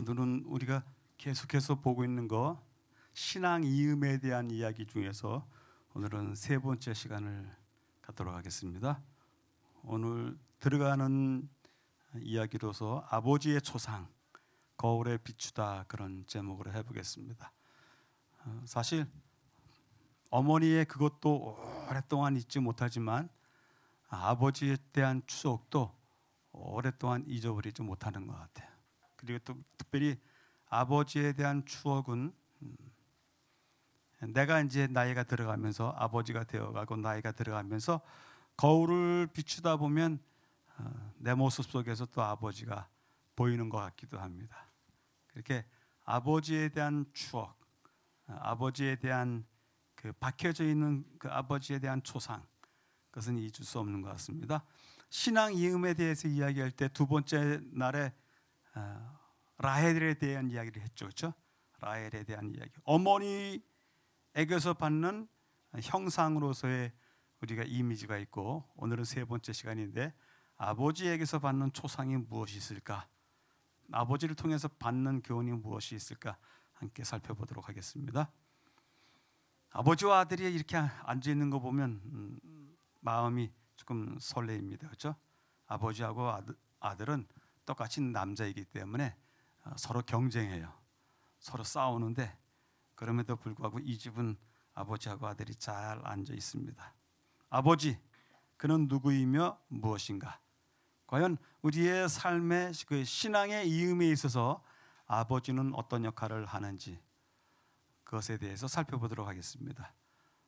오늘은 우리가 계속해서 보고 있는 거 신앙 이음에 대한 이야기 중에서 오늘은 세 번째 시간을 갖도록 하겠습니다. 오늘 들어가는 이야기로서 아버지의 초상, 거울에 비추다 그런 제목으로 해보겠습니다. 사실 어머니의 그것도 오랫동안 잊지 못하지만 아버지에 대한 추억도 오랫동안 잊어버리지 못하는 것 같아요. 그리고 또 특별히 아버지에 대한 추억은 내가 이제 나이가 들어가면서 아버지가 되어가고 나이가 들어가면서 거울을 비추다 보면 내 모습 속에서 또 아버지가 보이는 것 같기도 합니다. 그렇게 아버지에 대한 추억, 아버지에 대한 그 박혀져 있는 그 아버지에 대한 초상, 그것은 잊을 수 없는 것 같습니다. 신앙 이음에 대해서 이야기할 때 두 번째 날에 라헬에 대한 이야기를 했죠, 그렇죠? 라헬에 대한 이야기. 어머니에게서 받는 형상으로서의 우리가 이미지가 있고, 오늘은 세 번째 시간인데 아버지에게서 받는 초상이 무엇이 있을까? 아버지를 통해서 받는 교훈이 무엇이 있을까? 함께 살펴보도록 하겠습니다. 아버지와 아들이 이렇게 앉아 있는 거 보면 마음이 조금 설레입니다, 그렇죠? 아버지하고 아들은 똑같이 남자이기 때문에 서로 경쟁해요. 서로 싸우는데 그럼에도 불구하고 이 집은 아버지하고 아들이 잘 앉아 있습니다. 아버지, 그는 누구이며 무엇인가? 과연 우리의 삶의 그 신앙의 이음에 있어서 아버지는 어떤 역할을 하는지 그것에 대해서 살펴보도록 하겠습니다.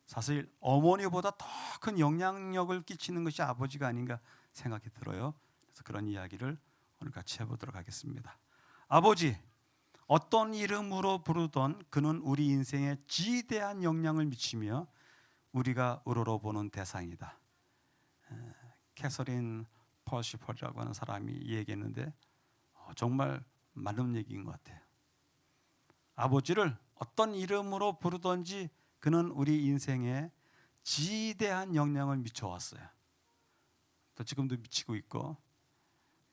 사실 어머니보다 더 큰 영향력을 끼치는 것이 아버지가 아닌가 생각이 들어요. 그래서 그런 이야기를 오늘 같이 해보도록 하겠습니다. 아버지, 어떤 이름으로 부르던 그는 우리 인생에 지대한 영향을 미치며 우리가 우러러보는 대상이다. 캐서린 퍼시펄이라고 하는 사람이 얘기했는데 정말 맞는 얘기인 것 같아요. 아버지를 어떤 이름으로 부르던지 그는 우리 인생에 지대한 영향을 미쳐왔어요. 또 지금도 미치고 있고,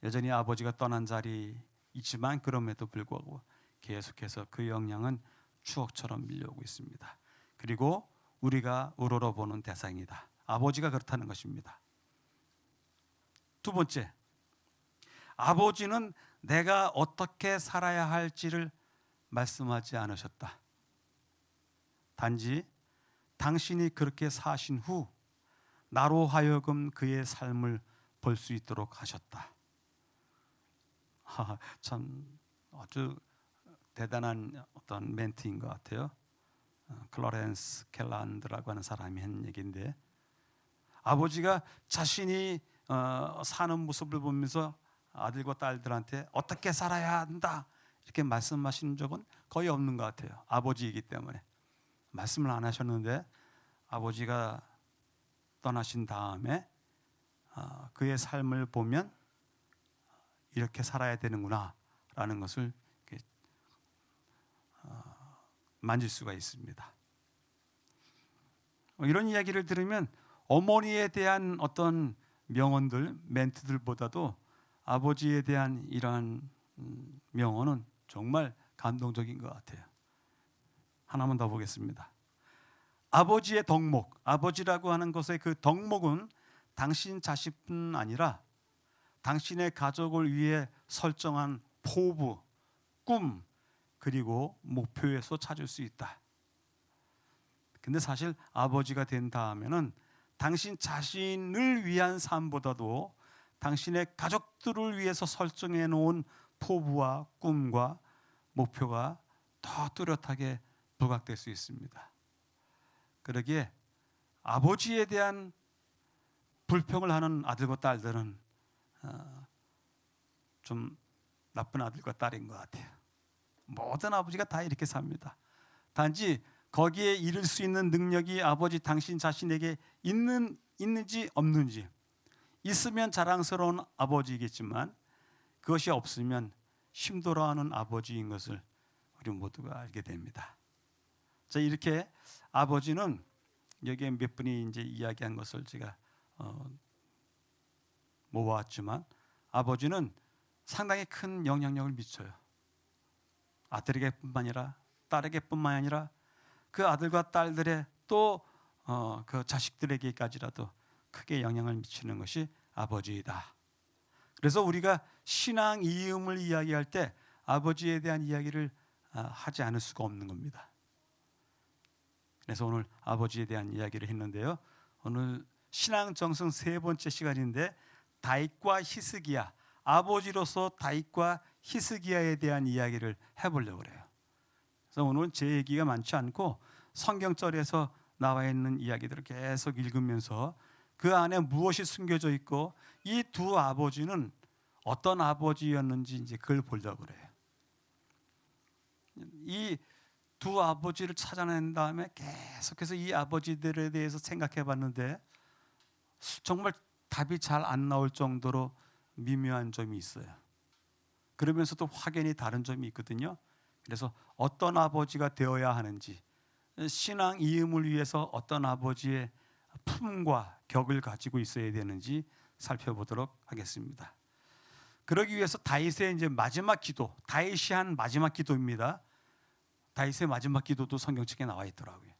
여전히 아버지가 떠난 자리 있지만 그럼에도 불구하고 계속해서 그 영향은 추억처럼 밀려오고 있습니다. 그리고 우리가 우러러보는 대상이다. 아버지가 그렇다는 것입니다. 두 번째, 아버지는 내가 어떻게 살아야 할지를 말씀하지 않으셨다. 단지 당신이 그렇게 사신 후 나로 하여금 그의 삶을 볼 수 있도록 하셨다. 참 아주 대단한 어떤 멘트인 것 같아요. 클로렌스 켈란드라고 하는 사람이 한 얘기인데, 아버지가 자신이 사는 모습을 보면서 아들과 딸들한테 어떻게 살아야 한다 이렇게 말씀하신 적은 거의 없는 것 같아요. 아버지이기 때문에 말씀을 안 하셨는데, 아버지가 떠나신 다음에 그의 삶을 보면 이렇게 살아야 되는구나 라는 것을 만질 수가 있습니다. 이런 이야기를 들으면 어머니에 대한 어떤 명언들, 멘트들보다도 아버지에 대한 이러한 명언은 정말 감동적인 것 같아요. 하나만 더 보겠습니다. 아버지의 덕목, 아버지라고 하는 것의 그 덕목은 당신 자신뿐 아니라 당신의 가족을 위해 설정한 포부, 꿈, 그리고 목표에서 찾을 수 있다. 근데 사실 아버지가 된 다음에는 당신 자신을 위한 삶보다도 당신의 가족들을 위해서 설정해 놓은 포부와 꿈과 목표가 더 뚜렷하게 부각될 수 있습니다. 그러기에 아버지에 대한 불평을 하는 아들과 딸들은 좀 나쁜 아들과 딸인 것 같아요. 모든 아버지가 다 이렇게 삽니다. 단지 거기에 이를 수 있는 능력이 아버지 당신 자신에게 있는지 없는지, 있으면 자랑스러운 아버지이겠지만 그것이 없으면 힘들어하는 아버지인 것을 우리 모두가 알게 됩니다. 자, 이렇게 아버지는 여기에 몇 분이 이제 이야기한 것을 제가 모아왔지만 아버지는 상당히 큰 영향력을 미쳐요. 아들에게뿐만 아니라 딸에게뿐만 아니라 그 아들과 딸들의 또 그 자식들에게까지라도 크게 영향을 미치는 것이 아버지이다. 그래서 우리가 신앙 이음을 이야기할 때 아버지에 대한 이야기를 하지 않을 수가 없는 겁니다. 그래서 오늘 아버지에 대한 이야기를 했는데요. 오늘 신앙 정성 세 번째 시간인데 다윗과 히스기야, 아버지로서 다윗과 히스기야에 대한 이야기를 해보려고 그래요. 그래서 오늘은 제 얘기가 많지 않고 성경절에서 나와 있는 이야기들을 계속 읽으면서 그 안에 무엇이 숨겨져 있고 이 두 아버지는 어떤 아버지였는지 이제 그걸 보려고 그래요. 이 두 아버지를 찾아낸 다음에 계속해서 이 아버지들에 대해서 생각해 봤는데 정말 답이 잘 안 나올 정도로 미묘한 점이 있어요. 그러면서도 확연히 다른 점이 있거든요. 그래서 어떤 아버지가 되어야 하는지, 신앙 이음을 위해서 어떤 아버지의 품과 격을 가지고 있어야 되는지 살펴보도록 하겠습니다. 그러기 위해서 다윗의 이제 마지막 기도, 다윗이 한 마지막 기도입니다. 다윗의 마지막 기도도 성경책에 나와 있더라고요.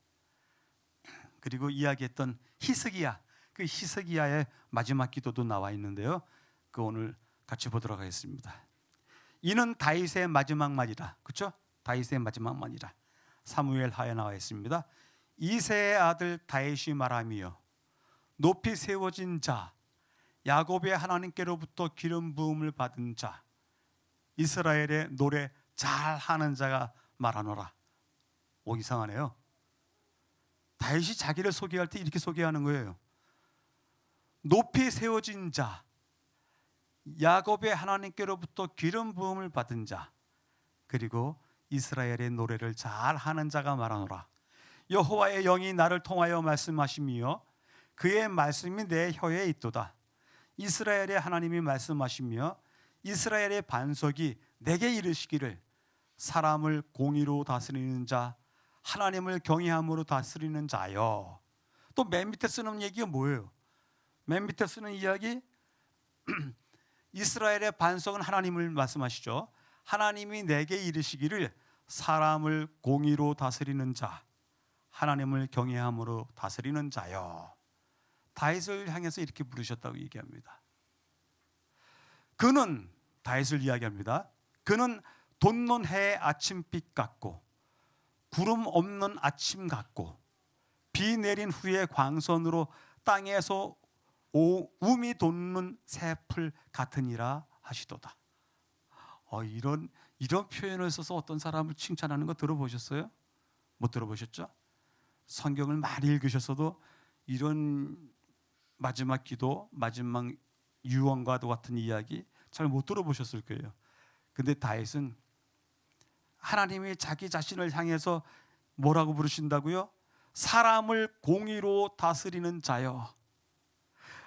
그리고 이야기했던 히스기야, 그 히스기야의 마지막 기도도 나와 있는데요. 그 오늘 같이 보도록 하겠습니다. 이는 다윗의 마지막 말이라, 그렇죠? 다윗의 마지막 말이라. 사무엘하에 나와 있습니다. 이새의 아들 다윗이 말하며 높이 세워진 자, 야곱의 하나님께로부터 기름 부음을 받은 자, 이스라엘의 노래 잘하는 자가 말하노라. 오, 이상하네요. 다윗이 자기를 소개할 때 이렇게 소개하는 거예요. 높이 세워진 자, 야곱의 하나님께로부터 기름 부음을 받은 자, 그리고 이스라엘의 노래를 잘하는 자가 말하노라. 여호와의 영이 나를 통하여 말씀하시며 그의 말씀이 내 혀에 있도다. 이스라엘의 하나님이 말씀하시며 이스라엘의 반석이 내게 이르시기를 사람을 공의로 다스리는 자, 하나님을 경외함으로 다스리는 자여. 또 맨 밑에 쓰는 얘기가 뭐예요? 맨 밑에 쓰는 이야기 이스라엘의 반석은 하나님을 말씀하시죠. 하나님이 내게 이르시기를 사람을 공의로 다스리는 자, 하나님을 경외함으로 다스리는 자여. 다윗을 향해서 이렇게 부르셨다고 얘기합니다. 그는, 다윗을 이야기합니다. 그는 돋는 해의 아침빛 같고 구름 없는 아침 같고 비 내린 후에 광선으로 땅에서 움이 돋는 새풀 같으니라 하시도다. 이런 표현을 써서 어떤 사람을 칭찬하는 거 들어보셨어요? 못 들어보셨죠? 성경을 많이 읽으셨어도 이런 마지막 기도, 마지막 유언과도 같은 이야기 잘 못 들어보셨을 거예요. 근데 다윗은 하나님이 자기 자신을 향해서 뭐라고 부르신다고요? 사람을 공의로 다스리는 자여,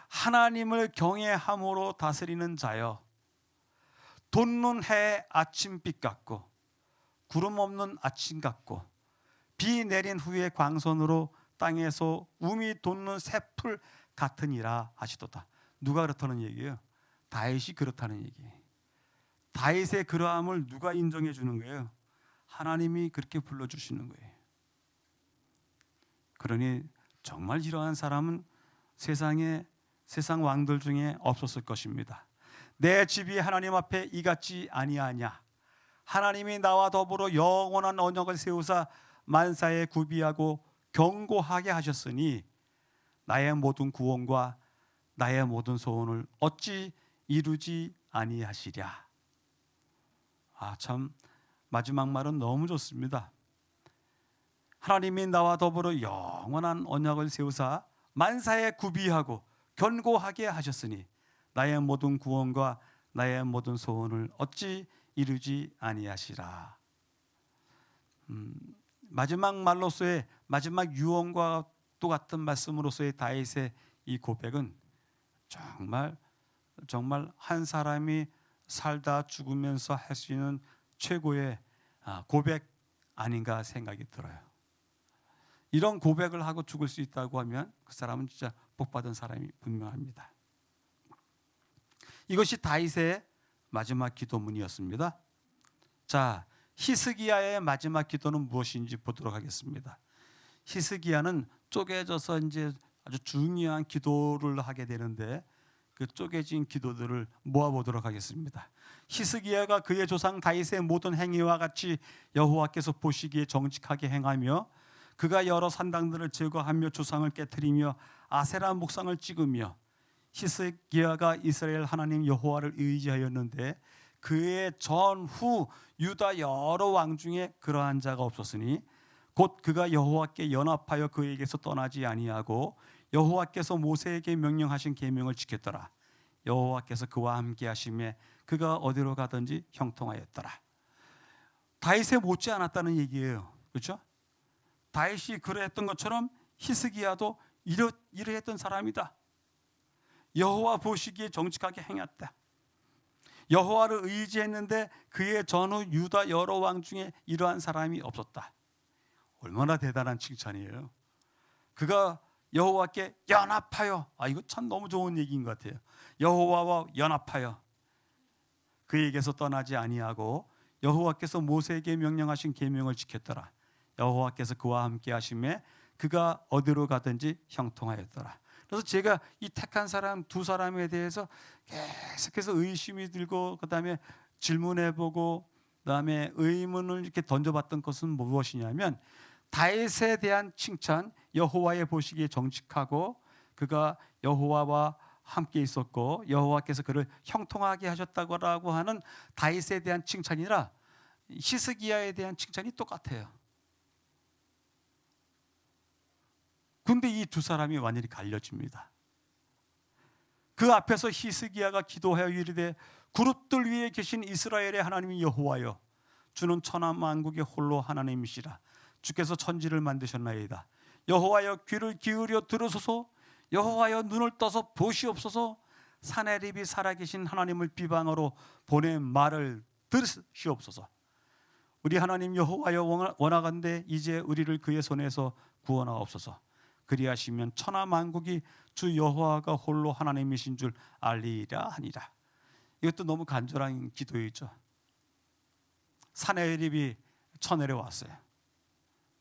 하나님을 경외함으로 다스리는 자여, 돋는 해 아침빛 같고 구름 없는 아침 같고 비 내린 후에 광선으로 땅에서 움이 돋는 새풀 같으니라 하시도다. 누가 그렇다는 얘기예요? 다윗이 그렇다는 얘기예요. 다윗의 그러함을 누가 인정해 주는 거예요? 하나님이 그렇게 불러주시는 거예요. 그러니 정말 이러한 사람은 세상 왕들 중에 없었을 것입니다. 내 집이 하나님 앞에 이같지 아니하냐. 하나님이 나와 더불어 영원한 언약을 세우사 만사에 구비하고 경고하게 하셨으니 나의 모든 구원과 나의 모든 소원을 어찌 이루지 아니하시랴. 참 마지막 말은 너무 좋습니다. 하나님이 나와 더불어 영원한 언약을 세우사 만사에 구비하고 견고하게 하셨으니 나의 모든 구원과 나의 모든 소원을 어찌 이루지 아니하시라. 마지막 말로서의 마지막 유언과 또 같은 말씀으로서의 다윗의 이 고백은 정말 한 사람이 살다 죽으면서 할 수 있는 최고의 고백 아닌가 생각이 들어요. 이런 고백을 하고 죽을 수 있다고 하면 그 사람은 진짜 복받은 사람이 분명합니다. 이것이 다윗의 마지막 기도문이었습니다. 자, 히스기야의 마지막 기도는 무엇인지 보도록 하겠습니다. 히스기야는 쪼개져서 이제 아주 중요한 기도를 하게 되는데 그 쪼개진 기도들을 모아보도록 하겠습니다. 히스기야가 그의 조상 다윗의 모든 행위와 같이 여호와께서 보시기에 정직하게 행하며 그가 여러 산당들을 제거하며 조상을 깨뜨리며 아세라 목상을 찍으며 히스기야가 이스라엘 하나님 여호와를 의지하였는데 그의 전후 유다 여러 왕 중에 그러한 자가 없었으니 곧 그가 여호와께 연합하여 그에게서 떠나지 아니하고 여호와께서 모세에게 명령하신 계명을 지켰더라. 여호와께서 그와 함께 하심에 그가 어디로 가든지 형통하였더라. 다윗에 못지 않았다는 얘기예요. 그렇죠? 다윗이 그러했던 것처럼 히스기야도 이러했던 사람이다. 여호와 보시기에 정직하게 행했다. 여호와를 의지했는데 그의 전후 유다 여러 왕 중에 이러한 사람이 없었다. 얼마나 대단한 칭찬이에요. 그가 여호와께 연합하여, 이거 참 너무 좋은 얘기인 것 같아요. 여호와와 연합하여 그에게서 떠나지 아니하고 여호와께서 모세에게 명령하신 계명을 지켰더라. 여호와께서 그와 함께 하심에 그가 어디로 가든지 형통하였더라. 그래서 제가 이 택한 사람 두 사람에 대해서 계속해서 의심이 들고 그다음에 질문해보고 그다음에 의문을 이렇게 던져봤던 것은 무엇이냐면 다윗에 대한 칭찬, 여호와의 보시기에 정직하고 그가 여호와와 함께 있었고 여호와께서 그를 형통하게 하셨다고 하는 다윗에 대한 칭찬이라 히스기야에 대한 칭찬이 똑같아요. 근데 이 두 사람이 완전히 갈려집니다. 그 앞에서 히스기야가 기도하여 이르되 그룹들 위에 계신 이스라엘의 하나님 여호와여, 주는 천하 만국의 홀로 하나님이시라. 주께서 천지를 만드셨나이다. 여호와여 귀를 기울여 들으소서. 여호와여 눈을 떠서 보시옵소서. 사내립이 살아계신 하나님을 비방으로 보낸 말을 들으시옵소서. 우리 하나님 여호와여 원하건대 이제 우리를 그의 손에서 구원하옵소서. 그리하시면 천하 만국이 주 여호와가 홀로 하나님이신 줄 알리라 하니라. 이것도 너무 간절한 기도이죠. 사내립이 쳐내려왔어요.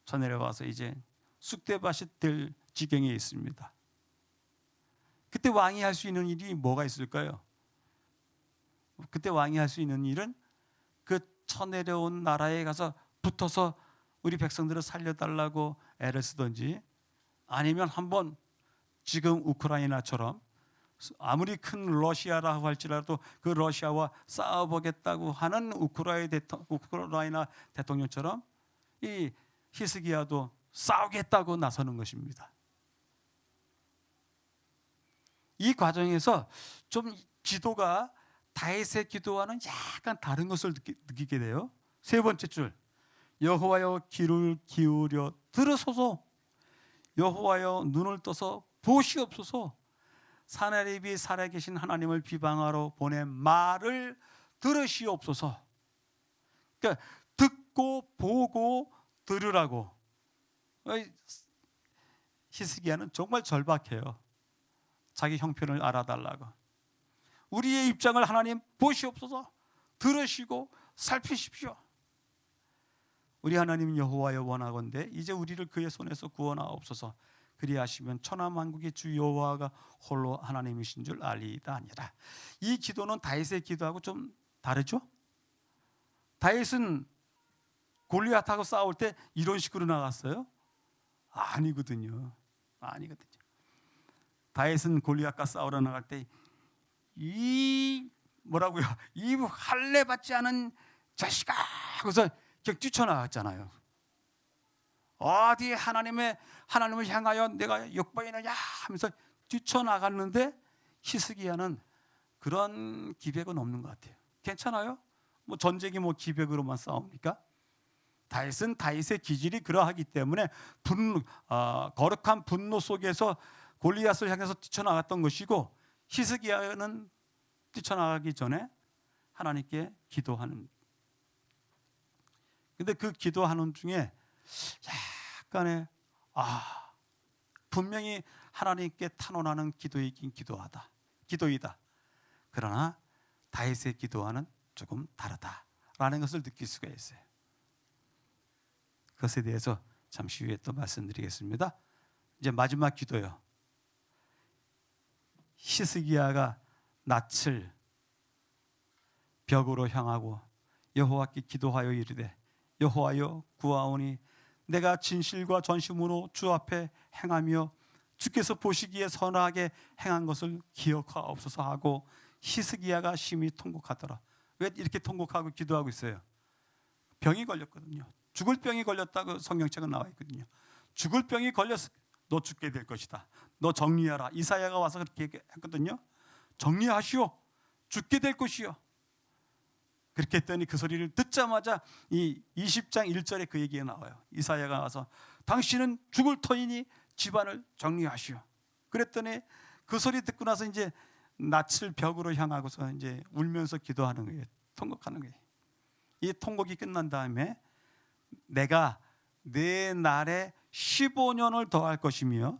쳐내려와서 이제 쑥대밭이 될 지경에 있습니다. 그때 왕이 할 수 있는 일이 뭐가 있을까요? 그때 왕이 할 수 있는 일은 그 쳐내려온 나라에 가서 붙어서 우리 백성들을 살려달라고 애를 쓰든지 아니면 한번 지금 우크라이나처럼 아무리 큰 러시아라고 할지라도 그 러시아와 싸워보겠다고 하는 우크라이나 대통령처럼 이 히스기야도 싸우겠다고 나서는 것입니다. 이 과정에서 좀 기도가 다윗의 기도와는 약간 다른 것을 느끼게 돼요. 세 번째 줄, 여호와여 귀를 기울여 들으소서. 여호와여 눈을 떠서 보시옵소서. 사내립이 살아계신 하나님을 비방하러 보낸 말을 들으시옵소서. 그러니까 듣고 보고 들으라고. 히스기야는 정말 절박해요. 자기 형편을 알아달라고. 우리의 입장을 하나님 보시옵소서. 들으시고 살피십시오. 우리 하나님 여호와여 원하건대 이제 우리를 그의 손에서 구원하옵소서. 그리하시면 천하 만국의 주 여호와가 홀로 하나님이신 줄 알리이다 아니라. 이 기도는 다윗의 기도하고 좀 다르죠? 다윗은 골리앗하고 싸울 때 이런 식으로 나갔어요? 아니거든요. 다윗은 골리앗과 싸우러 나갈 때 이 할례 받지 않은 자식아 하고서 뛰쳐나갔잖아요. 어디 하나님을 향하여 내가 욕보이느냐 하면서 뛰쳐나갔는데 히스기야는 그런 기백은 없는 것 같아요. 괜찮아요? 전쟁이 기백으로만 싸웁니까? 다윗은 다윗의 기질이 그러하기 때문에 거룩한 분노 속에서 골리앗을 향해서 뛰쳐나갔던 것이고, 히스기야는 뛰쳐나가기 전에 하나님께 기도하는. 근데 그 기도하는 중에 약간의 분명히 하나님께 탄원하는 기도이다. 그러나 다윗의 기도와는 조금 다르다라는 것을 느낄 수가 있어요. 그것에 대해서 잠시 후에 또 말씀드리겠습니다. 이제 마지막 기도요. 히스기야가 낯을 벽으로 향하고 여호와께 기도하여 이르되 여호와여 구하오니 내가 진실과 전심으로 주 앞에 행하며 주께서 보시기에 선하게 행한 것을 기억하옵소서 하고 히스기야가 심히 통곡하더라. 왜 이렇게 통곡하고 기도하고 있어요? 병이 걸렸거든요. 죽을 병이 걸렸다고 성경책은 나와 있거든요. 죽을 병이 걸렸어. 너 죽게 될 것이다. 너 정리하라. 이사야가 와서 그렇게 했거든요. 정리하시오. 죽게 될 것이요. 그렇게 했더니 그 소리를 듣자마자 이 20장 1절에 그 얘기가 나와요. 이사야가 와서 당신은 죽을 터이니 집안을 정리하시오. 그랬더니 그 소리 듣고 나서 이제 낯을 벽으로 향하고서 이제 울면서 기도하는 거예요. 통곡하는 거예요. 이 통곡이 끝난 다음에 내가 내 날에 15년을 더할 것이며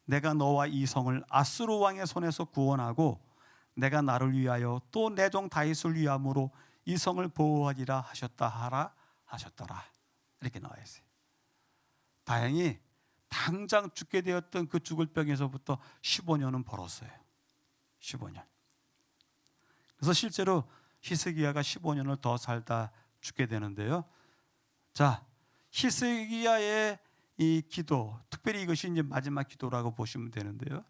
내가 너와 이 성을 아수르 왕의 손에서 구원하고 내가 나를 위하여 또 내 종 다윗을 위함으로 이 성을 보호하리라 하셨다 하라 하셨더라. 이렇게 나와 있어요. 다행히 당장 죽게 되었던 그 죽을 병에서부터 15년은 벌었어요. 15년. 그래서 실제로 히스기야가 15년을 더 살다 죽게 되는데요. 자, 히스기야의 이 기도, 특별히 이것이 이제 마지막 기도라고 보시면 되는데요.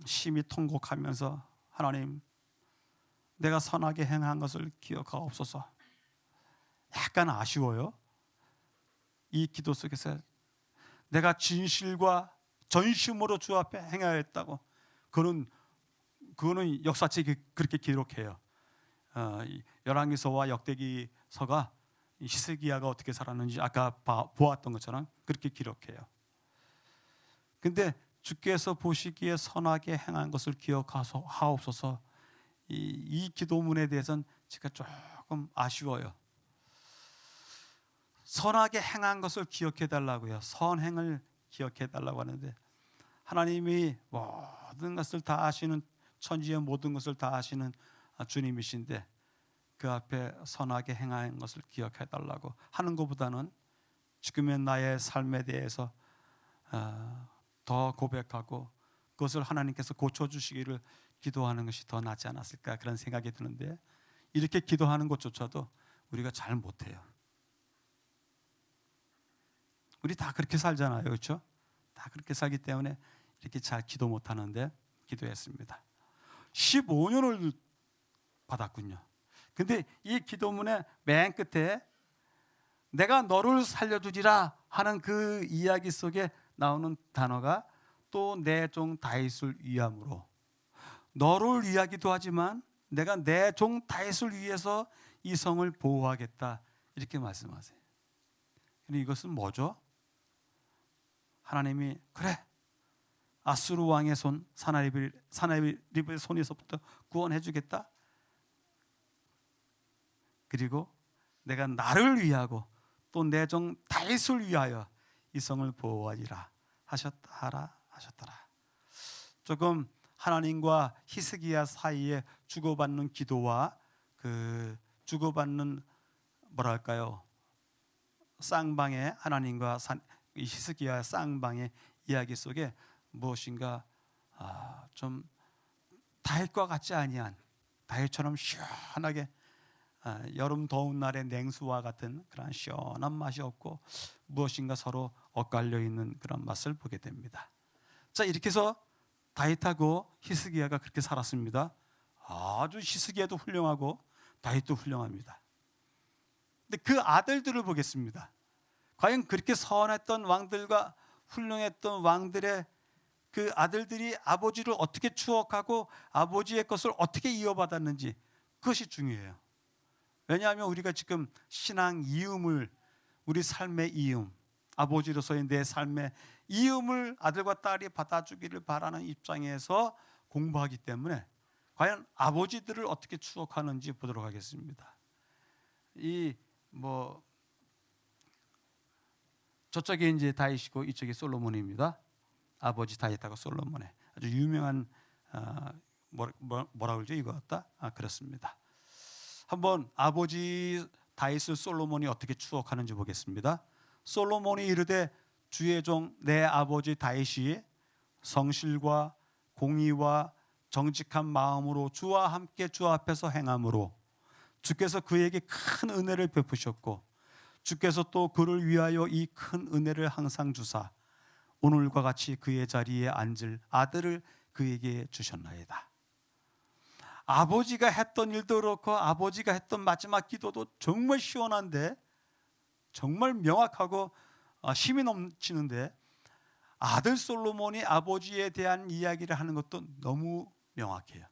심히 통곡하면서 하나님, 내가 선하게 행한 것을 기억하옵소서. 약간 아쉬워요. 이 기도 속에서 내가 진실과 전심으로 주 앞에 행하였다고. 그거는 역사책이 그렇게 기록해요. 열왕기서와 역대기서가 히스기야가 어떻게 살았는지 아까 보았던 것처럼 그렇게 기록해요. 근데 주께서 보시기에 선하게 행한 것을 기억하옵소서. 이 기도문에 대해서는 제가 조금 아쉬워요. 선하게 행한 것을 기억해 달라고요. 선행을 기억해 달라고 하는데 하나님이 모든 것을 다 아시는, 천지의 모든 것을 다 아시는 주님이신데 그 앞에 선하게 행한 것을 기억해 달라고 하는 것보다는 지금의 나의 삶에 대해서 더 고백하고 그것을 하나님께서 고쳐주시기를 기도하는 것이 더 낫지 않았을까, 그런 생각이 드는데 이렇게 기도하는 것조차도 우리가 잘 못해요. 우리 다 그렇게 살잖아요. 그렇죠? 다 그렇게 살기 때문에 이렇게 잘 기도 못하는데 기도했습니다. 15년을 받았군요. 근데 이 기도문의 맨 끝에 내가 너를 살려주리라 하는 그 이야기 속에 나오는 단어가 또 내 종 다윗을 위함으로, 너를 위하기도 하지만 내가 내 종 다윗을 위해서 이 성을 보호하겠다, 이렇게 말씀하세요. 근데 이것은 뭐죠? 하나님이 그래, 아수르 왕의 손, 사나리브의 손에서부터 구원해 주겠다. 그리고 내가 나를 위하고 또 내 종 다윗을 위하여 이 성을 보호하리라 하셨더라. 조금 하나님과 히스기야 사이에 주고받는 기도와 그 주고받는 뭐랄까요, 쌍방의 하나님과 히스기야 쌍방의 이야기 속에 무엇인가 좀 다윗과 같지 아니한, 다윗처럼 시원하게 여름 더운 날의 냉수와 같은 그런 시원한 맛이 없고 무엇인가 서로 엇갈려 있는 그런 맛을 보게 됩니다. 자, 이렇게 해서 다윗하고 히스기야가 그렇게 살았습니다. 아주 히스기야도 훌륭하고 다윗도 훌륭합니다. 근데 그 아들들을 보겠습니다. 과연 그렇게 선했던 왕들과 훌륭했던 왕들의 그 아들들이 아버지를 어떻게 추억하고 아버지의 것을 어떻게 이어받았는지, 그것이 중요해요. 왜냐하면 우리가 지금 신앙 이음을, 우리 삶의 이음, 아버지로서의 내 삶의 이음을 아들과 딸이 받아주기를 바라는 입장에서 공부하기 때문에 과연 아버지들을 어떻게 추억하는지 보도록 하겠습니다. 저쪽에 이제 다윗이고 이쪽에 솔로몬입니다. 아버지 다윗하고 솔로몬의 아주 유명한 뭐라 그러죠? 이거 같다? 그렇습니다. 한번 아버지 다윗을 솔로몬이 어떻게 추억하는지 보겠습니다. 솔로몬이 이르되 주의 종 내 아버지 다윗이 성실과 공의와 정직한 마음으로 주와 함께 주 앞에서 행함으로 주께서 그에게 큰 은혜를 베푸셨고 주께서 또 그를 위하여 이 큰 은혜를 항상 주사 오늘과 같이 그의 자리에 앉을 아들을 그에게 주셨나이다. 아버지가 했던 일도 그렇고 아버지가 했던 마지막 기도도 정말 시원한데 정말 명확하고 힘이 넘치는데 아들 솔로몬이 아버지에 대한 이야기를 하는 것도 너무 명확해요.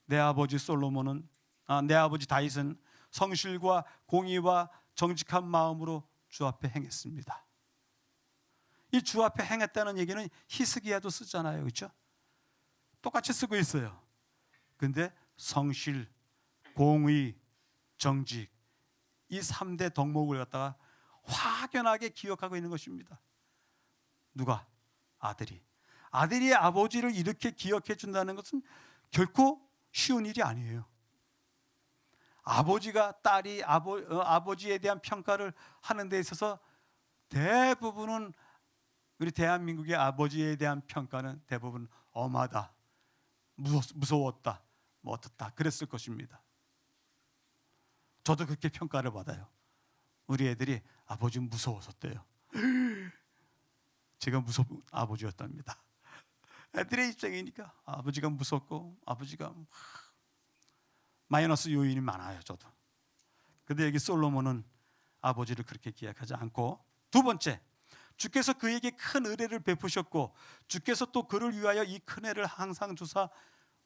내 아버지 다윗은 성실과 공의와 정직한 마음으로 주 앞에 행했습니다. 이 주 앞에 행했다는 얘기는 히스기야도 쓰잖아요, 그렇죠? 똑같이 쓰고 있어요. 근데 성실, 공의, 정직 이 3대 덕목을 갖다가 확연하게 기억하고 있는 것입니다. 누가? 아들이. 아들이 아버지를 이렇게 기억해 준다는 것은 결코 쉬운 일이 아니에요. 아버지가 딸이 아버지에 대한 평가를 하는 데 있어서 대부분은 우리 대한민국의 아버지에 대한 평가는 대부분 엄하다, 무서웠다, 뭐 어떻다 그랬을 것입니다. 저도 그렇게 평가를 받아요. 우리 애들이 아버지 무서웠었대요. 제가 무서운 아버지였답니다. 애들의 입장이니까 아버지가 무섭고 아버지가 마이너스 요인이 많아요. 저도. 근데 여기 솔로몬은 아버지를 그렇게 기약하지 않고 두 번째, 주께서 그에게 큰 은혜를 베푸셨고 주께서 또 그를 위하여 이 큰 은혜를 항상 주사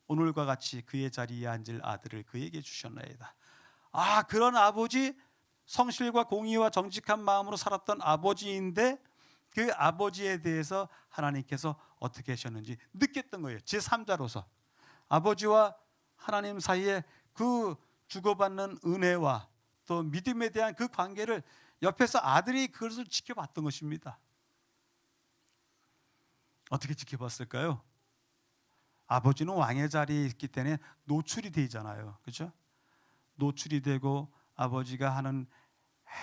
오늘과 같이 그의 자리에 앉을 아들을 그에게 주셨나이다. 그런 아버지, 성실과 공의와 정직한 마음으로 살았던 아버지인데 그 아버지에 대해서 하나님께서 어떻게 하셨는지 느꼈던 거예요. 제3자로서 아버지와 하나님 사이에 그 주고받는 은혜와 또 믿음에 대한 그 관계를 옆에서 아들이 그것을 지켜봤던 것입니다. 어떻게 지켜봤을까요? 아버지는 왕의 자리에 있기 때문에 노출이 되잖아요, 그렇죠? 노출이 되고 아버지가 하는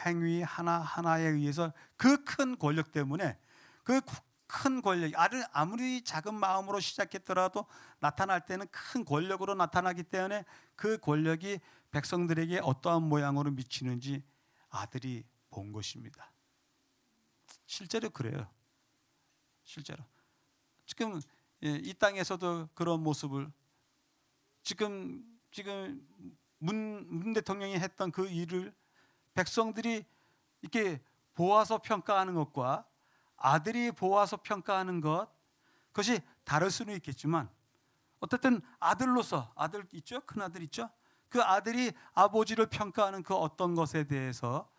행위 하나하나에 의해서 그 큰 권력 때문에 그 큰 권력, 아무리 작은 마음으로 시작했더라도 나타날 때는 큰 권력으로 나타나기 때문에 그 권력이 백성들에게 어떠한 모양으로 미치는지 아들이 본 것입니다. 실제로 그래요. 실제로 지금 이 땅에서도 그런 모습을 지금 문 대통령이 했던 그 일을 백성들이 이렇게 보아서 평가하는 것과 아들이 보아서 평가하는 그것이 다를 수는 있겠지만 어쨌든 아들로서 아들 있죠? 큰 아들 있죠? 그 아들이 아버지를 평가하는 그 어떤 것에 대해서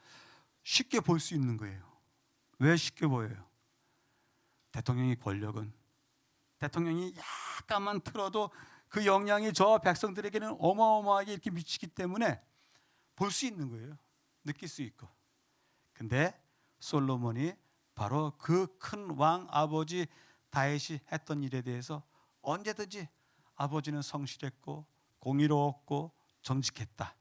쉽게 볼 수 있는 거예요. 왜 쉽게 보여요? 대통령의 권력은 대통령이 약간만 틀어도 그 영향이 저 백성들에게는 어마어마하게 이렇게 미치기 때문에 볼 수 있는 거예요. 느낄 수 있고. 근데 솔로몬이 바로 그 큰 왕 아버지 다윗이 했던 일에 대해서 언제든지 아버지는 성실했고 공의로웠고 정직했다.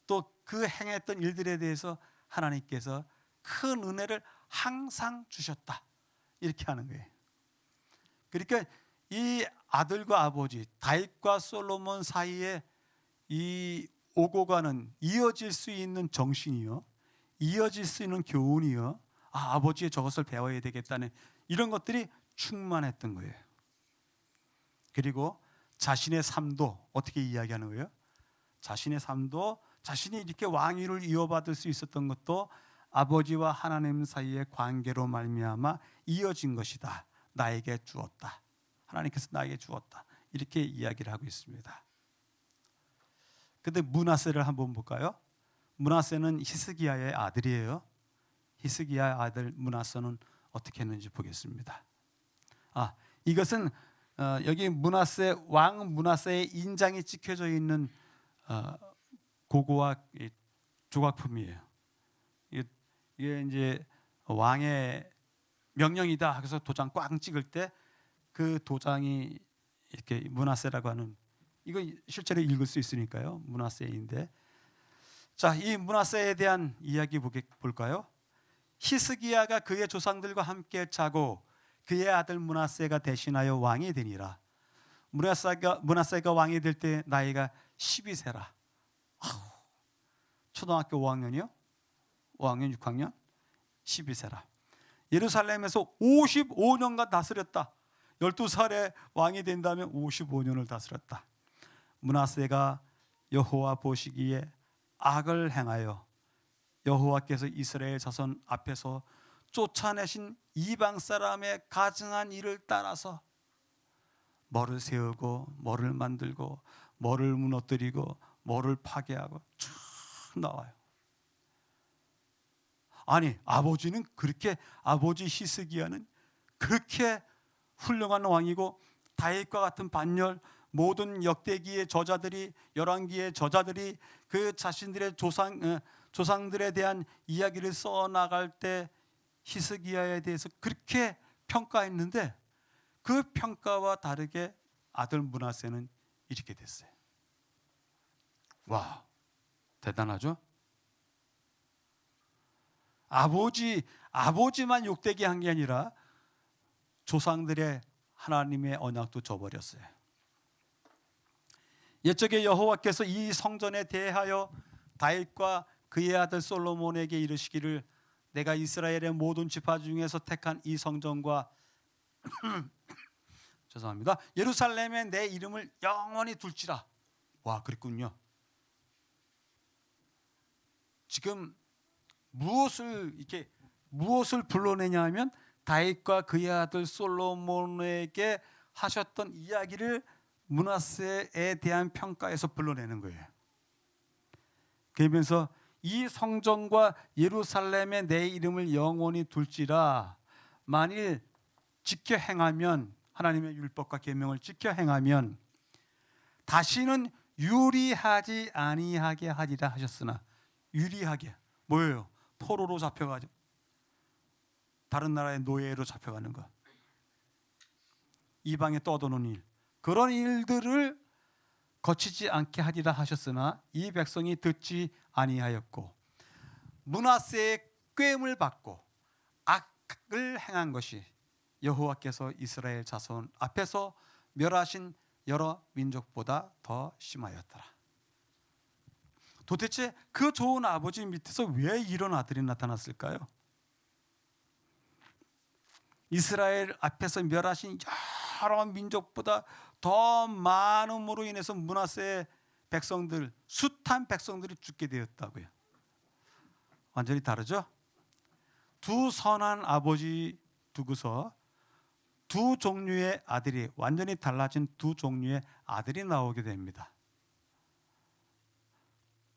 또 그 행했던 일들에 대해서 하나님께서 큰 은혜를 항상 주셨다. 이렇게 하는 거예요. 그러니까 이 아들과 아버지 다윗과 솔로몬 사이에 이 오고 가는 이어질 수 있는 정신이요, 이어질 수 있는 교훈이요, 아버지의 저것을 배워야 되겠다는 이런 것들이 충만했던 거예요. 그리고 자신의 삶도 어떻게 이야기하는 거예요? 자신의 삶도 자신이 이렇게 왕위를 이어받을 수 있었던 것도 아버지와 하나님 사이의 관계로 말미암아 이어진 것이다. 나에게 주었다. 하나님께서 나에게 주었다. 이렇게 이야기를 하고 있습니다. 근데 므낫세를 한번 볼까요? 므낫세는 히스기야의 아들이에요. 히스기야의 아들 므낫세는 어떻게 했는지 보겠습니다. 이것은 여기 므낫세 왕 므낫세의 인장이 찍혀져 있는 고고와 조각품이에요. 이게 이제 왕의 명령이다. 그래서 도장 꽝 찍을 때 그 도장이 이렇게 므낫세라고 하는, 이거 실제로 읽을 수 있으니까요. 므낫세인데, 자, 이 므낫세에 대한 이야기 볼까요? 히스기야가 그의 조상들과 함께 자고 그의 아들 므낫세가 대신하여 왕이 되니라. 므낫세가 왕이 될 때 나이가 12세라. 초등학교 5학년이요? 5학년, 6학년? 12세라. 예루살렘에서 55년간 다스렸다. 12살에 왕이 된다면 55년을 다스렸다. 므낫세가 여호와 보시기에 악을 행하여 여호와께서 이스라엘 자손 앞에서 쫓아내신 이방 사람의 가증한 일을 따라서 뭐를 세우고 뭐를 만들고 뭐를 무너뜨리고 뭐를 파괴하고 쭉 나와요. 아니, 아버지 히스기야는 그렇게 훌륭한 왕이고 다윗과 같은 반열, 모든 역대기의 저자들이, 열왕기의 저자들이 그 자신들의 조상들에 대한 이야기를 써나갈 때 히스기야에 대해서 그렇게 평가했는데 그 평가와 다르게 아들 므낫세는 이렇게 됐어요. 와, 대단하죠? 아버지만 욕되게 한 게 아니라 조상들의 하나님의 언약도 저버렸어요. 옛적에 여호와께서 이 성전에 대하여 다윗과 그의 아들 솔로몬에게 이르시기를 내가 이스라엘의 모든 지파 중에서 택한 이 성전과 죄송합니다. 예루살렘에 내 이름을 영원히 둘지라. 와, 그랬군요. 지금 무엇을 불러내냐 하면 다윗과 그의 아들 솔로몬에게 하셨던 이야기를 므낫세에 대한 평가에서 불러내는 거예요. 그러면서 이 성전과 예루살렘에 내 이름을 영원히 둘지라. 만일 지켜 행하면, 하나님의 율법과 계명을 지켜 행하면 다시는 유리하지 아니하게 하리라 하셨으나, 유리하게 뭐예요? 포로로 잡혀가지고 다른 나라의 노예로 잡혀가는 것, 이방에 떠도는 일, 그런 일들을 거치지 않게 하리라 하셨으나 이 백성이 듣지 아니하였고 므낫세의 꾀임을 받고 악을 행한 것이 여호와께서 이스라엘 자손 앞에서 멸하신 여러 민족보다 더 심하였더라. 도대체 그 좋은 아버지 밑에서 왜 이런 아들이 나타났을까요? 이스라엘 앞에서 멸하신 여러 민족보다 더 많음으로 인해서 므낫세의 백성들, 숱한 백성들이 죽게 되었다고요. 완전히 다르죠? 두 선한 아버지 두고서 두 종류의 아들이, 완전히 달라진 두 종류의 아들이 나오게 됩니다.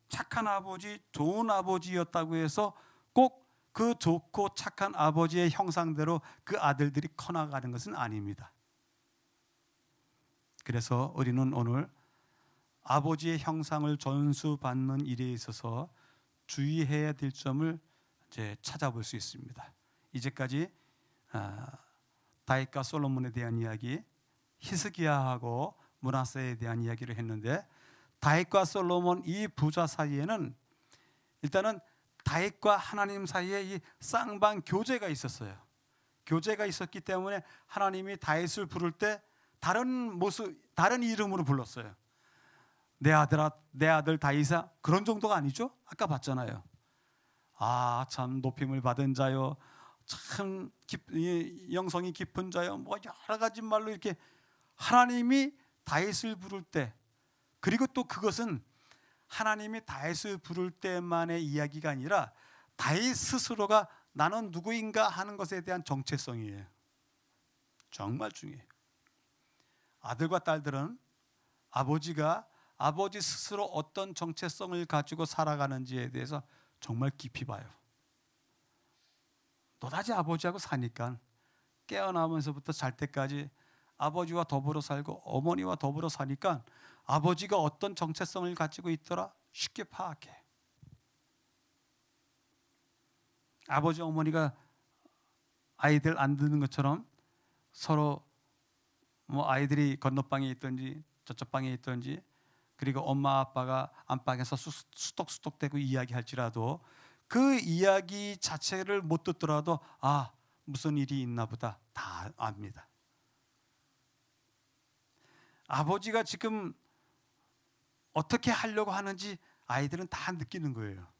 착한 아버지, 좋은 아버지였다고 해서 꼭 그 좋고 착한 아버지의 형상대로 그 아들들이 커나가는 것은 아닙니다. 그래서 우리는 오늘 아버지의 형상을 전수받는 일에 있어서 주의해야 될 점을 이제 찾아볼 수 있습니다. 이제까지 다윗과 솔로몬에 대한 이야기, 히스기야하고 므낫세에 대한 이야기를 했는데, 다윗과 솔로몬 이 부자 사이에는 일단은 다윗과 하나님 사이에 이 쌍방 교제가 있었어요. 교제가 있었기 때문에 하나님이 다윗을 부를 때 다른 이름으로 불렀어요. 내 아들 다윗아, 그런 정도가 아니죠. 아까 봤잖아요. 아, 참 높임을 받은 자요, 참 영성이 깊은 자요, 뭐 여러 가지 말로 이렇게 하나님이 다윗을 부를 때, 그리고 또 그것은 하나님이 다윗을 부를 때만의 이야기가 아니라 다윗 스스로가 나는 누구인가 하는 것에 대한 정체성이에요. 정말 중요해요. 아들과 딸들은 아버지 스스로 어떤 정체성을 가지고 살아가는지에 대해서 정말 깊이 봐요. 너다지 아버지하고 사니까 깨어나면서부터 잘 때까지 아버지와 더불어 살고 어머니와 더불어 사니까 아버지가 어떤 정체성을 가지고 있더라 쉽게 파악해. 아버지 어머니가 아이들 안 듣는 것처럼 서로 뭐 아이들이 건너방에 있든지 저쪽 방에 있든지, 그리고 엄마 아빠가 안방에서 수덕수덕대고 이야기할지라도 그 이야기 자체를 못 듣더라도 무슨 일이 있나 보다 다 압니다. 아버지가 지금 어떻게 하려고 하는지 아이들은 다 느끼는 거예요.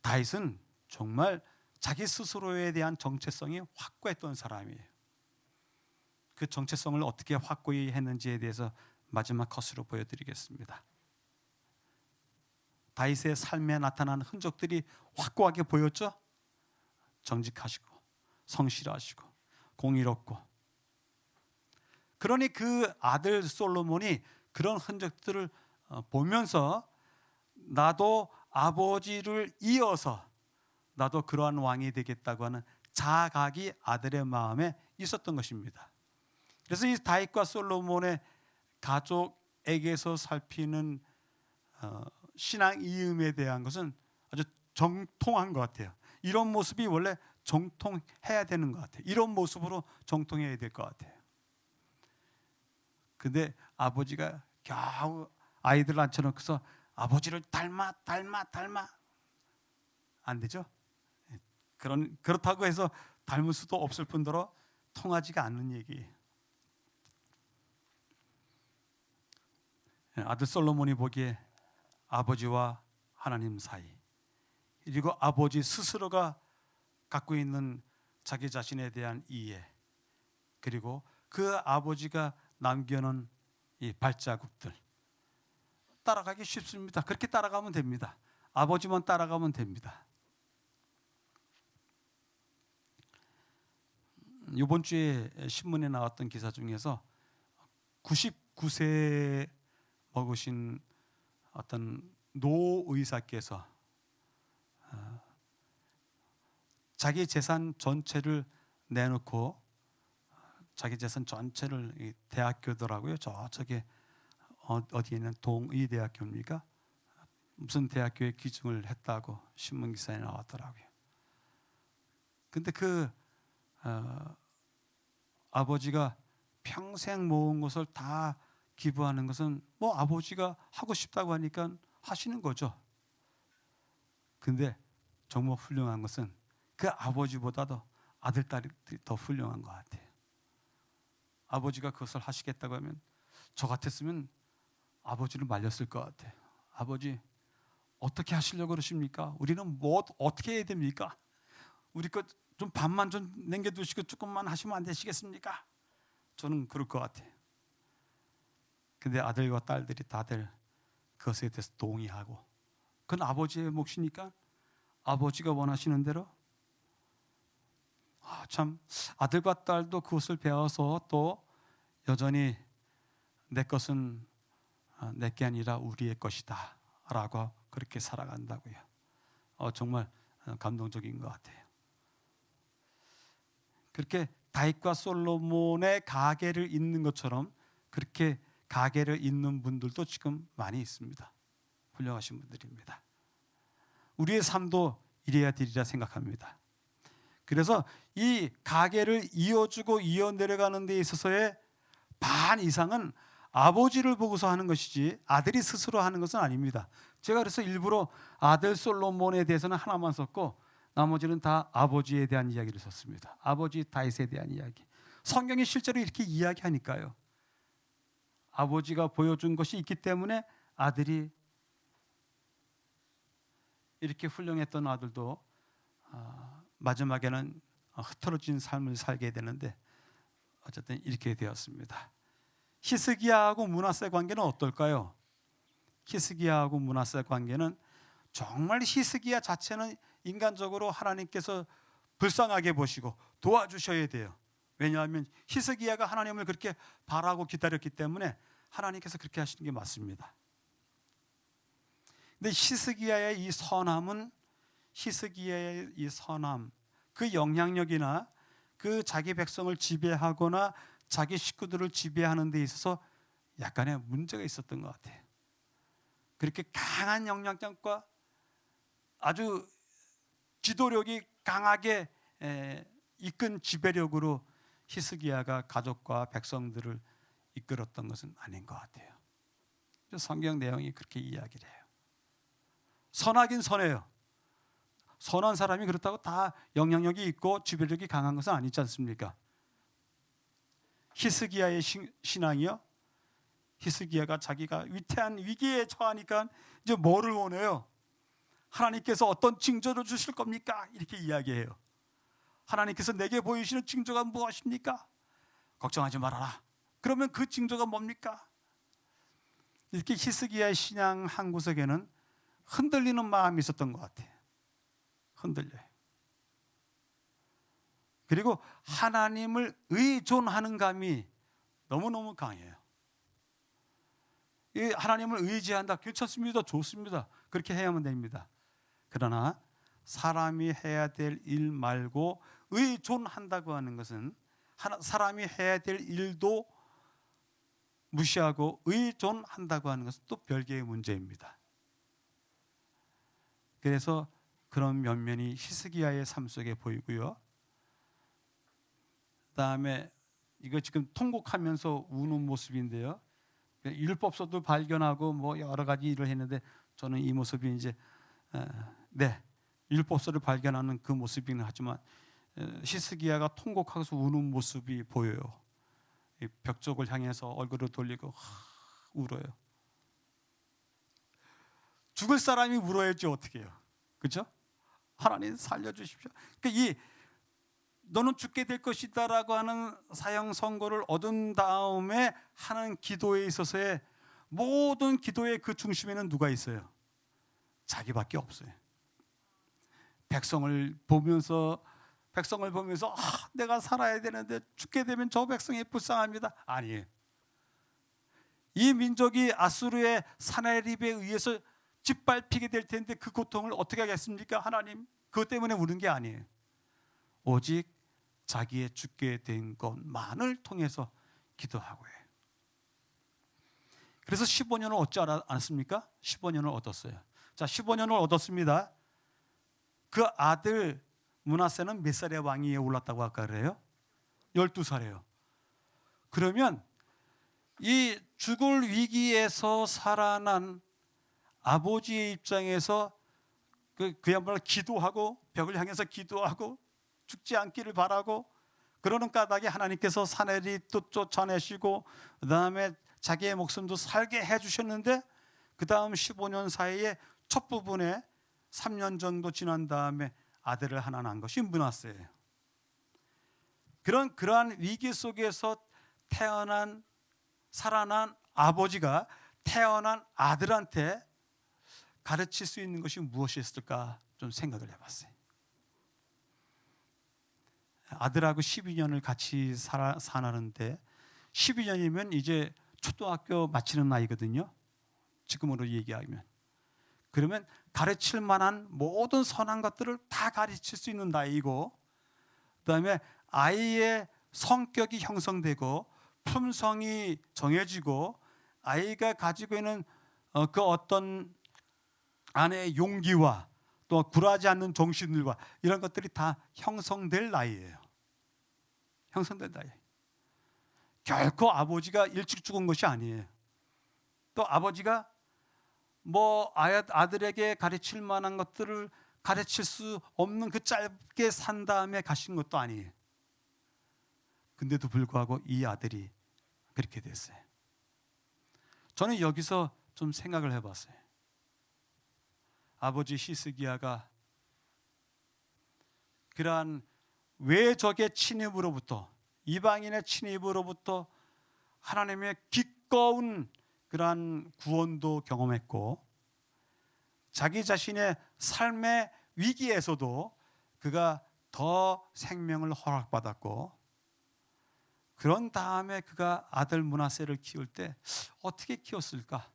다윗은 정말 자기 스스로에 대한 정체성이 확고했던 사람이에요. 그 정체성을 어떻게 확고히 했는지에 대해서 마지막 컷으로 보여드리겠습니다. 다윗의 삶에 나타난 흔적들이 확고하게 보였죠. 정직하시고 성실하시고 공의롭고. 그러니 그 아들 솔로몬이 그런 흔적들을 보면서 나도 아버지를 이어서 나도 그러한 왕이 되겠다고 하는 자각이 아들의 마음에 있었던 것입니다. 그래서 이 다윗과 솔로몬의 가족에게서 살피는 신앙 이음에 대한 것은 아주 정통한 것 같아요. 이런 모습이 원래 정통해야 되는 것 같아요. 이런 모습으로 정통해야 될 것 같아요. 근데 아버지가 겨우 아이들 앉혀놓고서 아버지를 닮아 안 되죠? 그렇다고 해서 닮을 수도 없을 뿐더러 통하지가 않는 얘기예요. 아들 솔로몬이 보기에 아버지와 하나님 사이, 그리고 아버지 스스로가 갖고 있는 자기 자신에 대한 이해, 그리고 그 아버지가 남겨놓은 이 발자국들, 따라가기 쉽습니다. 그렇게 따라가면 됩니다. 아버지만 따라가면 됩니다. 이번 주에 신문에 나왔던 기사 중에서 99세 먹으신 어떤 노의사께서 자기 재산 전체를 내놓고, 자기 재산 전체를, 대학교더라고요. 저쪽에 어디에 있는 동의대학교입니까? 무슨 대학교에 기증을 했다고 신문 기사에 나왔더라고요. 근데 그 아버지가 평생 모은 것을 다 기부하는 것은 뭐 아버지가 하고 싶다고 하니까 하시는 거죠. 근데 정말 훌륭한 것은 그 아버지보다도 아들, 딸이 더 훌륭한 것 같아요. 아버지가 그것을 하시겠다고 하면 저 같았으면 아버지를 말렸을 것 같아요. 아버지, 어떻게 하시려고 그러십니까? 우리는 뭐 어떻게 해야 됩니까? 우리 것 좀 반만 좀 남겨두시고 조금만 하시면 안 되시겠습니까? 저는 그럴 것 같아요. 근데 아들과 딸들이 다들 그것에 대해서 동의하고, 그건 아버지의 몫이니까 아버지가 원하시는 대로, 참 아들과 딸도 그것을 배워서 또 여전히 내 것은 내 게 아니라 우리의 것이다 라고 그렇게 살아간다고요. 정말 감동적인 것 같아요. 그렇게 다윗과 솔로몬의 가계를 잇는 것처럼 그렇게 가계를 잇는 분들도 지금 많이 있습니다. 훌륭하신 분들입니다. 우리의 삶도 이래야 되리라 생각합니다. 그래서 이 가계를 이어주고 이어내려가는 데 있어서의 반 이상은 아버지를 보고서 하는 것이지 아들이 스스로 하는 것은 아닙니다. 제가 그래서 일부러 아들 솔로몬에 대해서는 하나만 썼고 나머지는 다 아버지에 대한 이야기를 썼습니다. 아버지 다윗에 대한 이야기. 성경이 실제로 이렇게 이야기하니까요. 아버지가 보여준 것이 있기 때문에 아들이, 이렇게 훌륭했던 아들도 마지막에는 흐트러진 삶을 살게 되는데 어쨌든 이렇게 되었습니다. 히스기야하고 므낫세 관계는 어떨까요? 히스기야하고 므낫세 관계는 정말 히스기야 자체는 인간적으로 하나님께서 불쌍하게 보시고 도와주셔야 돼요. 왜냐하면 히스기야가 하나님을 그렇게 바라고 기다렸기 때문에 하나님께서 그렇게 하시는 게 맞습니다. 근데 히스기야의 이 선함은, 히스기야의 이 선함, 그 영향력이나 그 자기 백성을 지배하거나 자기 식구들을 지배하는 데 있어서 약간의 문제가 있었던 것 같아요. 그렇게 강한 영향력과 아주 지도력이 강하게 이끈 지배력으로 히스기야가 가족과 백성들을 이끌었던 것은 아닌 것 같아요. 성경 내용이 그렇게 이야기를 해요. 선하긴 선해요. 선한 사람이 그렇다고 다 영향력이 있고 지배력이 강한 것은 아니지 않습니까? 히스기야의 신앙이요. 히스기야가 자기가 위태한 위기에 처하니까 이제 뭐를 원해요? 하나님께서 어떤 징조를 주실 겁니까? 이렇게 이야기해요. 하나님께서 내게 보이시는 징조가 무엇입니까? 걱정하지 말아라. 그러면 그 징조가 뭡니까? 이렇게 히스기야의 신앙 한 구석에는 흔들리는 마음이 있었던 것 같아요. 흔들려요. 그리고 하나님을 의존하는 감이 너무너무 강해요. 이 하나님을 의지한다. 괜찮습니다. 좋습니다. 그렇게 해야만 됩니다. 그러나 사람이 해야 될 일 말고 의존한다고 하는 것은 사람이 해야 될 일도 무시하고 의존한다고 하는 것은 또 별개의 문제입니다. 그래서 그런 면면이 히스기야의 삶 속에 보이고요. 그다음에 이거 지금 통곡하면서 우는 모습인데요. 율법서도 발견하고 뭐 여러 가지 일을 했는데 저는 이 모습이 이제 율법서를 발견하는 그 모습이긴 하지만 히스기야가 통곡하면서 우는 모습이 보여요. 벽 쪽을 향해서 얼굴을 돌리고 울어요. 죽을 사람이 울어야지 어떻게 해요? 그렇죠? 하나님 살려주십시오. 그러니까 너는 죽게 될 것이다라고 하는 사형 선고를 얻은 다음에 하는 기도에 있어서의 모든 기도의 그 중심에는 누가 있어요? 자기밖에 없어요. 백성을 보면서 내가 살아야 되는데 죽게 되면 저 백성이 불쌍합니다. 아니에요. 이 민족이 아수르의 사나립에 의해서 짓밟히게 될 텐데 그 고통을 어떻게 하겠습니까? 하나님, 그것 때문에 우는 게 아니에요. 오직 자기의 죽게 된 것만을 통해서 기도하고 해요. 그래서 15년을 얻지 않았습니까? 15년을 얻었어요. 자, 15년을 얻었습니다. 그 아들 므낫세는 몇 살에 왕위에 올랐다고 아까 그래요? 12살이에요. 그러면 이 죽을 위기에서 살아난 아버지의 입장에서 그야말로 기도하고 벽을 향해서 기도하고 죽지 않기를 바라고 그러는 까닭에 하나님께서 사내립도 쫓아내시고 그다음에 자기의 목숨도 살게 해주셨는데 그 다음 15년 사이에 첫 부분에 3년 정도 지난 다음에 아들을 하나 낳은 것이 므낫세예요. 그러한 위기 속에서 살아난 아버지가 태어난 아들한테 가르칠 수 있는 것이 무엇이었을까 좀 생각을 해봤어요. 아들하고 12년을 같이 사는데 12년이면 이제 초등학교 마치는 나이거든요. 지금으로 얘기하면. 그러면 가르칠 만한 모든 선한 것들을 다 가르칠 수 있는 나이고 그다음에 아이의 성격이 형성되고 품성이 정해지고 아이가 가지고 있는 그 어떤 안의 용기와 또 굴하지 않는 정신들과 이런 것들이 다 형성될 나이예요. 형성될 나이. 결코 아버지가 일찍 죽은 것이 아니에요. 또 아버지가 뭐 아들에게 가르칠 만한 것들을 가르칠 수 없는 그 짧게 산 다음에 가신 것도 아니에요. 근데도 불구하고 이 아들이 그렇게 됐어요. 저는 여기서 좀 생각을 해봤어요. 아버지 히스기야가 그러한 외적의 침입으로부터 이방인의 침입으로부터 하나님의 기꺼운 그러한 구원도 경험했고 자기 자신의 삶의 위기에서도 그가 더 생명을 허락받았고 그런 다음에 그가 아들 므낫세를 키울 때 어떻게 키웠을까?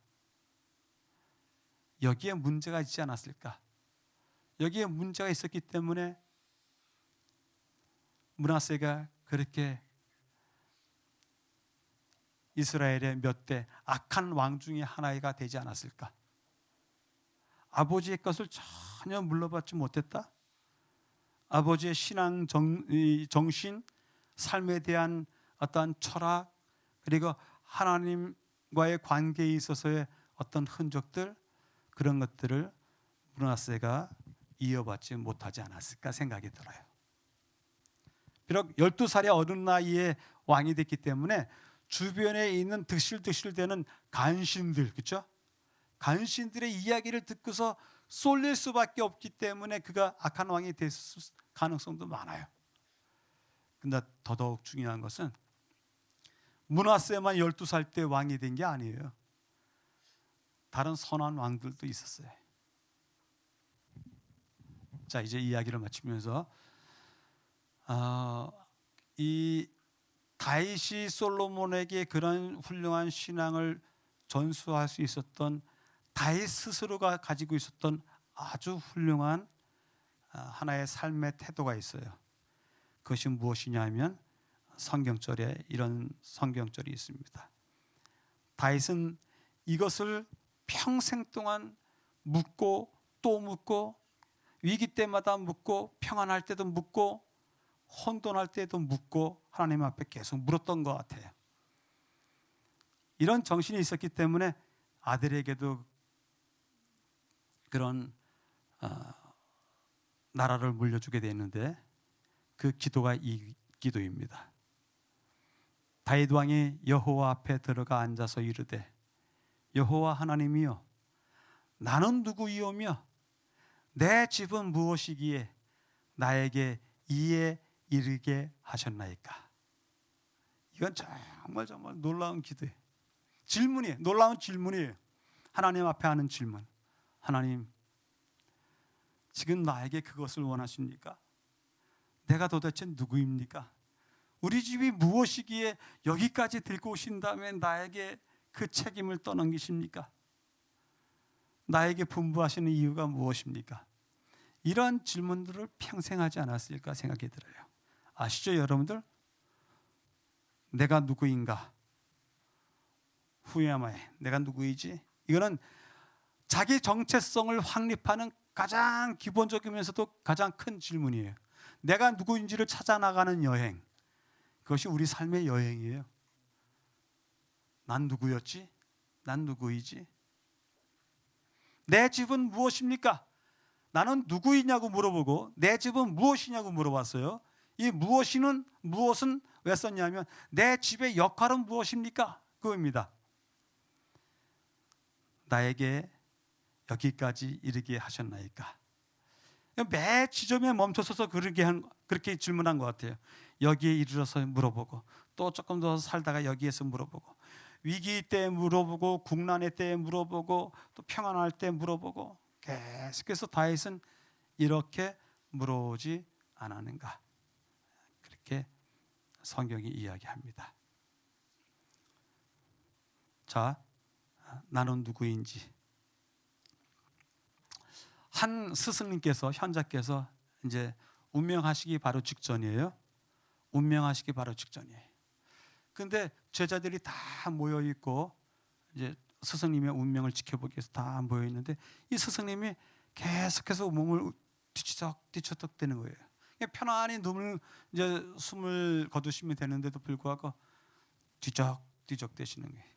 여기에 문제가 있지 않았을까? 여기에 문제가 있었기 때문에 므낫세가 그렇게 이스라엘의 몇 대 악한 왕 중에 하나가 되지 않았을까? 아버지의 것을 전혀 물러받지 못했다. 아버지의 신앙 정신, 삶에 대한 어떠한 철학, 그리고 하나님과의 관계에 있어서의 어떤 흔적들, 그런 것들을 므낫세가 이어받지 못하지 않았을까 생각이 들어요. 비록 12살의 어린 나이에 왕이 됐기 때문에 주변에 있는 득실득실대는 간신들, 그렇죠? 간신들의 이야기를 듣고서 쏠릴 수밖에 없기 때문에 그가 악한 왕이 됐을 가능성도 많아요. 근데 더더욱 중요한 것은 므낫세만 12살 때 왕이 된 게 아니에요. 다른 선한 왕들도 있었어요. 자, 이제 이야기를 마치면서 이 다윗이 솔로몬에게 그런 훌륭한 신앙을 전수할 수 있었던 다윗 스스로가 가지고 있었던 아주 훌륭한 하나의 삶의 태도가 있어요. 그것이 무엇이냐 하면 성경절에 이런 성경절이 있습니다. 다윗은 이것을 평생 동안 묻고 또 묻고 위기 때마다 묻고 평안할 때도 묻고 혼돈할 때도 묻고 하나님 앞에 계속 물었던 것 같아요. 이런 정신이 있었기 때문에 아들에게도 그런 나라를 물려주게 됐는데 그 기도가 이 기도입니다. 다윗 왕이 여호와 앞에 들어가 앉아서 이르되 여호와 하나님이여 나는 누구이오며 내 집은 무엇이기에 나에게 이에 이르게 하셨나이까. 이건 정말 놀라운 기도예요. 질문이에요. 놀라운 질문이에요. 하나님 앞에 하는 질문. 하나님, 지금 나에게 그것을 원하십니까? 내가 도대체 누구입니까? 우리 집이 무엇이기에 여기까지 들고 오신 다음에 나에게 그 책임을 떠넘기십니까? 나에게 분부하시는 이유가 무엇입니까? 이런 질문들을 평생 하지 않았을까 생각이 들어요. 아시죠, 여러분들? 내가 누구인가? Who am I? 내가 누구이지? 이거는 자기 정체성을 확립하는 가장 기본적이면서도 가장 큰 질문이에요. 내가 누구인지를 찾아 나가는 여행. 그것이 우리 삶의 여행이에요. 난 누구였지? 난 누구이지? 내 집은 무엇입니까? 나는 누구이냐고 물어보고 내 집은 무엇이냐고 물어봤어요. 이 무엇은 왜 썼냐면 내 집의 역할은 무엇입니까? 그겁니다. 나에게 여기까지 이르게 하셨나이까. 매 지점에 멈춰서서 그렇게 질문한 것 같아요. 여기에 이르러서 물어보고 또 조금 더 살다가 여기에서 물어보고 위기 때 물어보고 국난의 때 물어보고 또 평안할 때 물어보고 계속해서 다윗은 이렇게 물어오지 않았는가. 그렇게 성경이 이야기합니다. 자, 나는 누구인지. 한 스승님께서 현자께서 이제 운명하시기 바로 직전이에요. 운명하시기 바로 직전이에요. 근데 제자들이 다 모여 있고 이제 스승님의 운명을 지켜보기 위해서 다 모여 있는데 이 스승님이 계속해서 몸을 뒤척뒤척 되는 거예요. 편안히 이제 숨을 거두시면 되는데도 불구하고 뒤척뒤척 되시는 거예요.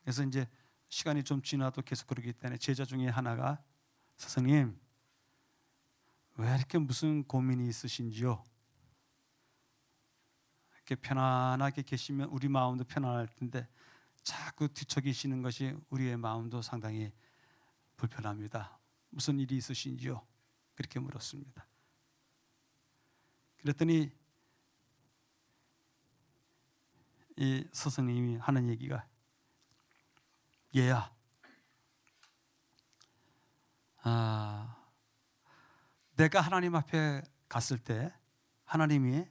그래서 이제 시간이 좀 지나도 계속 그러기 때문에 제자 중에 하나가 스승님 왜 이렇게 무슨 고민이 있으신지요? 이렇게 편안하게 계시면 우리 마음도 편안할 텐데 자꾸 뒤척이시는 것이 우리의 마음도 상당히 불편합니다. 무슨 일이 있으신지요? 그렇게 물었습니다. 그랬더니 이 스승님이 하는 얘기가 얘야, 내가 하나님 앞에 갔을 때 하나님이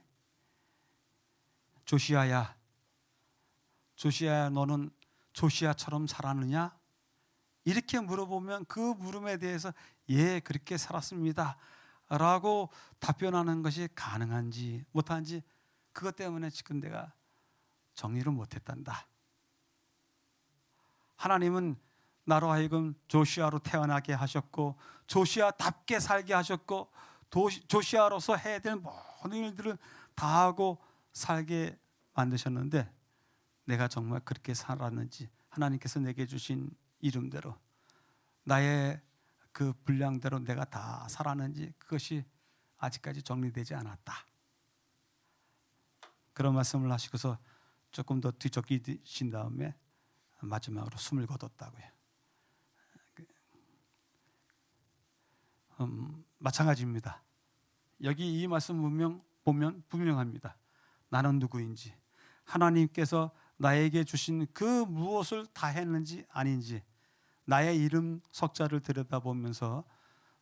조시아야 너는 조시아처럼 살았느냐? 이렇게 물어보면 그 물음에 대해서 예, 그렇게 살았습니다 라고 답변하는 것이 가능한지 못한지 그것 때문에 지금 내가 정리를 못했단다. 하나님은 나로 하여금 조시아로 태어나게 하셨고 조시아답게 살게 하셨고 조시아로서 해야 될 모든 일들을 다 하고 살게 만드셨는데 내가 정말 그렇게 살았는지 하나님께서 내게 주신 이름대로 나의 그 분량대로 내가 다 살았는지 그것이 아직까지 정리되지 않았다. 그런 말씀을 하시고서 조금 더 뒤척이신 다음에 마지막으로 숨을 거뒀다고요. 마찬가지입니다. 여기 이 말씀 보면 분명합니다. 나는 누구인지, 하나님께서 나에게 주신 그 무엇을 다 했는지 아닌지, 나의 이름 석자를 들여다보면서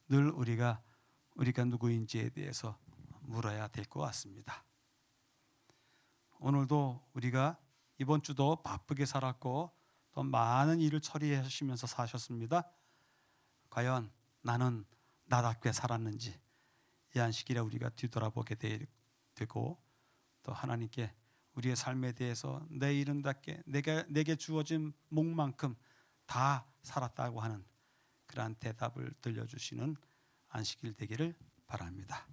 늘 우리가 누구인지에 대해서 물어야 될 것 같습니다. 오늘도 우리가 이번 주도 바쁘게 살았고 또 많은 일을 처리하시면서 사셨습니다. 과연 나는 나답게 살았는지 이 안식일에 우리가 뒤돌아보게 되고 또 하나님께 우리의 삶에 대해서 내 이름답게 내게 주어진 몫만큼 다 살았다고 하는 그러한 대답을 들려주시는 안식일 되기를 바랍니다.